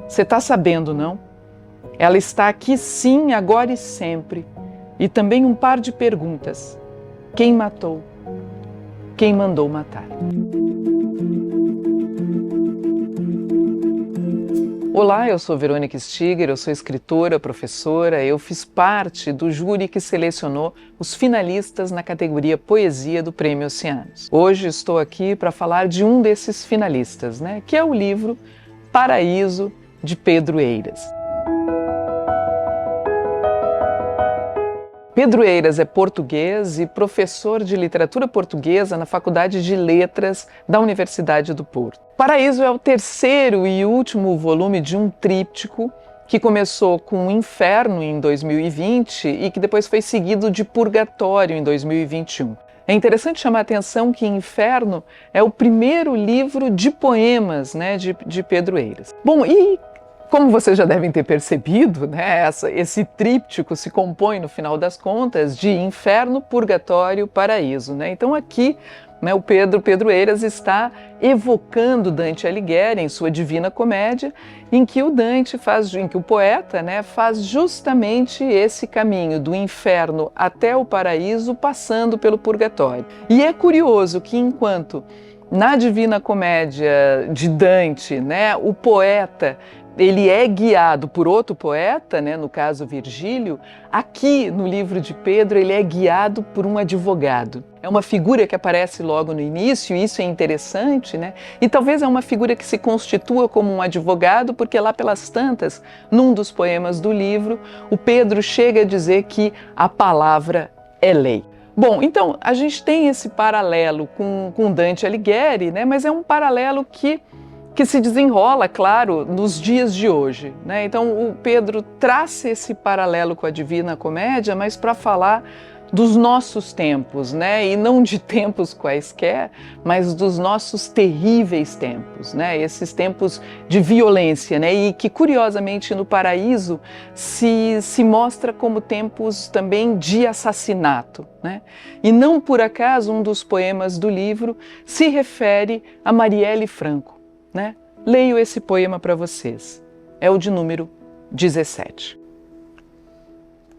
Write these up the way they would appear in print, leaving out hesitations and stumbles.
Você está sabendo, não? Ela está aqui sim, agora e sempre. E também um par de perguntas. Quem matou? Quem mandou matar? Olá, eu sou Verônica Stiger, eu sou escritora, professora, eu fiz parte do júri que selecionou os finalistas na categoria Poesia do Prêmio Oceanos. Hoje estou aqui para falar de um desses finalistas, que é o livro Paraíso, de Pedro Eiras. Pedro Eiras é português e professor de literatura portuguesa na Faculdade de Letras da Universidade do Porto. Paraíso é o terceiro e último volume de um tríptico que começou com Inferno em 2020 e que depois foi seguido de Purgatório em 2021. É interessante chamar a atenção que Inferno é o primeiro livro de poemas de Pedro Eiras. Bom, e como vocês já devem ter percebido, esse tríptico se compõe, no final das contas, de Inferno, Purgatório, Paraíso. Então aqui o Pedro Eiras está evocando Dante Alighieri em sua Divina Comédia, em que o poeta faz justamente esse caminho do inferno até o paraíso, passando pelo purgatório. E é curioso que enquanto na Divina Comédia de Dante, o poeta ele é guiado por outro poeta, no caso Virgílio, aqui no livro de Pedro ele é guiado por um advogado. É uma figura que aparece logo no início, e isso é interessante, e talvez é uma figura que se constitua como um advogado, porque lá pelas tantas, num dos poemas do livro, o Pedro chega a dizer que a palavra é lei. Bom, então a gente tem esse paralelo com Dante Alighieri, mas é um paralelo que se desenrola, claro, nos dias de hoje. Então o Pedro traça esse paralelo com a Divina Comédia, mas para falar dos nossos tempos, e não de tempos quaisquer, mas dos nossos terríveis tempos, esses tempos de violência, e que curiosamente no Paraíso se mostra como tempos também de assassinato. E não por acaso um dos poemas do livro se refere a Marielle Franco. Leio esse poema para vocês. É o de número 17.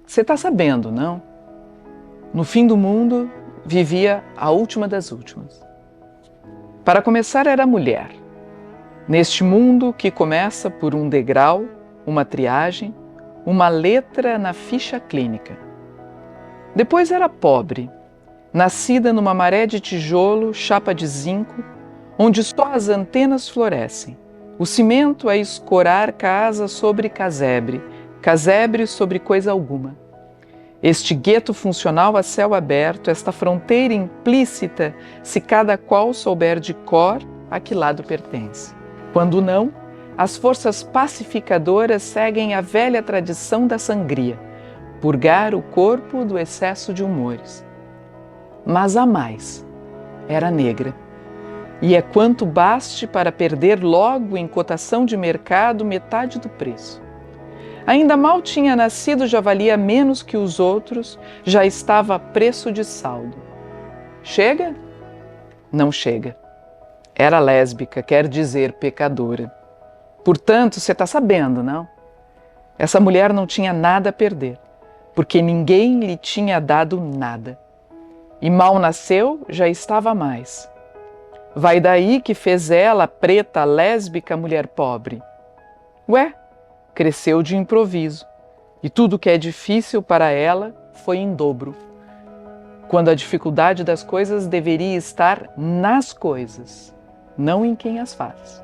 Você está sabendo, não? No fim do mundo vivia a última das últimas. Para começar, era mulher. Neste mundo que começa por um degrau, uma triagem, uma letra na ficha clínica. Depois era pobre, nascida numa maré de tijolo, chapa de zinco, onde só as antenas florescem, o cimento a escorar casa sobre casebre, casebre sobre coisa alguma. Este gueto funcional a céu aberto, esta fronteira implícita, se cada qual souber de cor a que lado pertence. Quando não, as forças pacificadoras seguem a velha tradição da sangria, purgar o corpo do excesso de humores. Mas a mais, era negra. E é quanto baste para perder logo em cotação de mercado metade do preço. Ainda mal tinha nascido, já valia menos que os outros, já estava a preço de saldo. Chega? Não chega. Era lésbica, quer dizer pecadora. Portanto, você está sabendo, não? Essa mulher não tinha nada a perder, porque ninguém lhe tinha dado nada. E mal nasceu, já estava a mais. Vai daí que fez ela, preta, lésbica, mulher pobre. Ué, cresceu de improviso, e tudo que é difícil para ela foi em dobro. Quando a dificuldade das coisas deveria estar nas coisas, não em quem as faz.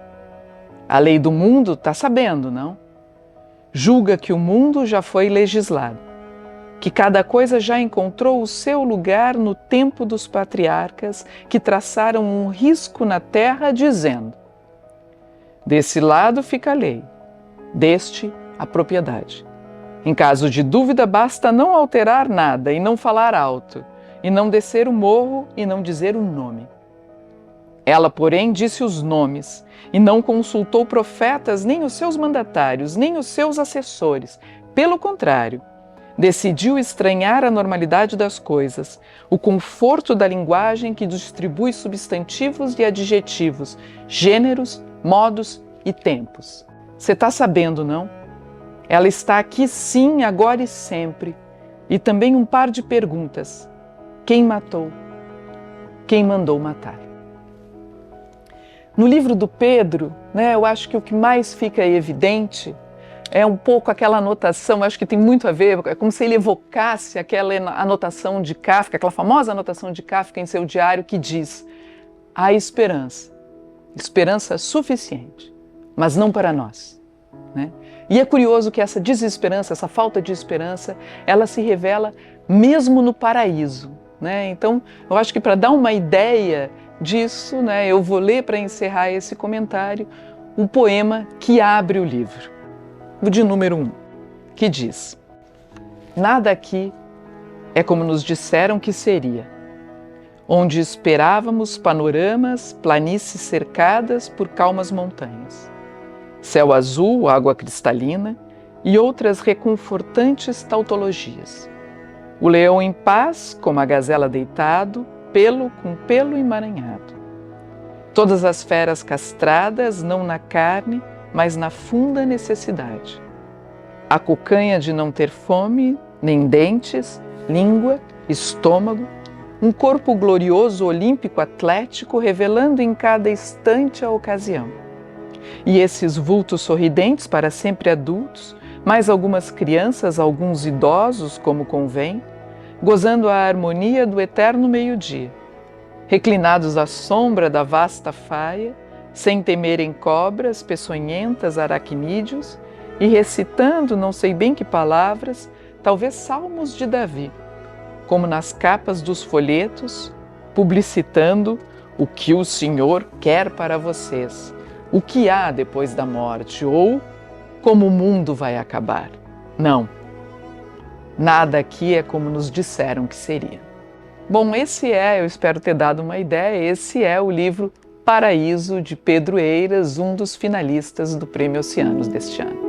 A lei do mundo está sabendo, não? Julga que o mundo já foi legislado, que cada coisa já encontrou o seu lugar no tempo dos patriarcas que traçaram um risco na terra dizendo: desse lado fica a lei, deste a propriedade. Em caso de dúvida basta não alterar nada e não falar alto, e não descer o morro e não dizer o nome. Ela, porém, disse os nomes e não consultou profetas, nem os seus mandatários, nem os seus assessores. Pelo contrário, decidiu estranhar a normalidade das coisas, o conforto da linguagem que distribui substantivos e adjetivos, gêneros, modos e tempos. Você está sabendo, não? Ela está aqui sim, agora e sempre. E também um par de perguntas. Quem matou? Quem mandou matar? No livro do Pedro, eu acho que o que mais fica evidente é um pouco aquela anotação, acho que tem muito a ver, é como se ele evocasse aquela anotação de Kafka, aquela famosa anotação de Kafka em seu diário que diz: há esperança, esperança suficiente, mas não para nós. E é curioso que essa desesperança, essa falta de esperança, ela se revela mesmo no paraíso. Então, eu acho que para dar uma ideia disso, eu vou ler para encerrar esse comentário o poema que abre o livro, o de número 1, que diz: nada aqui é como nos disseram que seria, onde esperávamos panoramas, planícies cercadas por calmas montanhas, céu azul, água cristalina e outras reconfortantes tautologias. O leão em paz, como a gazela deitado, pelo com pelo emaranhado. Todas as feras castradas, não na carne, mas na funda necessidade. A cocanha de não ter fome, nem dentes, língua, estômago, um corpo glorioso, olímpico, atlético, revelando em cada instante a ocasião. E esses vultos sorridentes para sempre adultos, mais algumas crianças, alguns idosos, como convém, gozando a harmonia do eterno meio-dia, reclinados à sombra da vasta faia, sem temerem cobras, peçonhentas, aracnídeos, e recitando não sei bem que palavras, talvez salmos de Davi, como nas capas dos folhetos, publicitando o que o Senhor quer para vocês, o que há depois da morte, ou como o mundo vai acabar. Não, nada aqui é como nos disseram que seria. Bom, eu espero ter dado uma ideia, esse é o livro Paraíso, de Pedro Eiras, um dos finalistas do Prêmio Oceanos deste ano.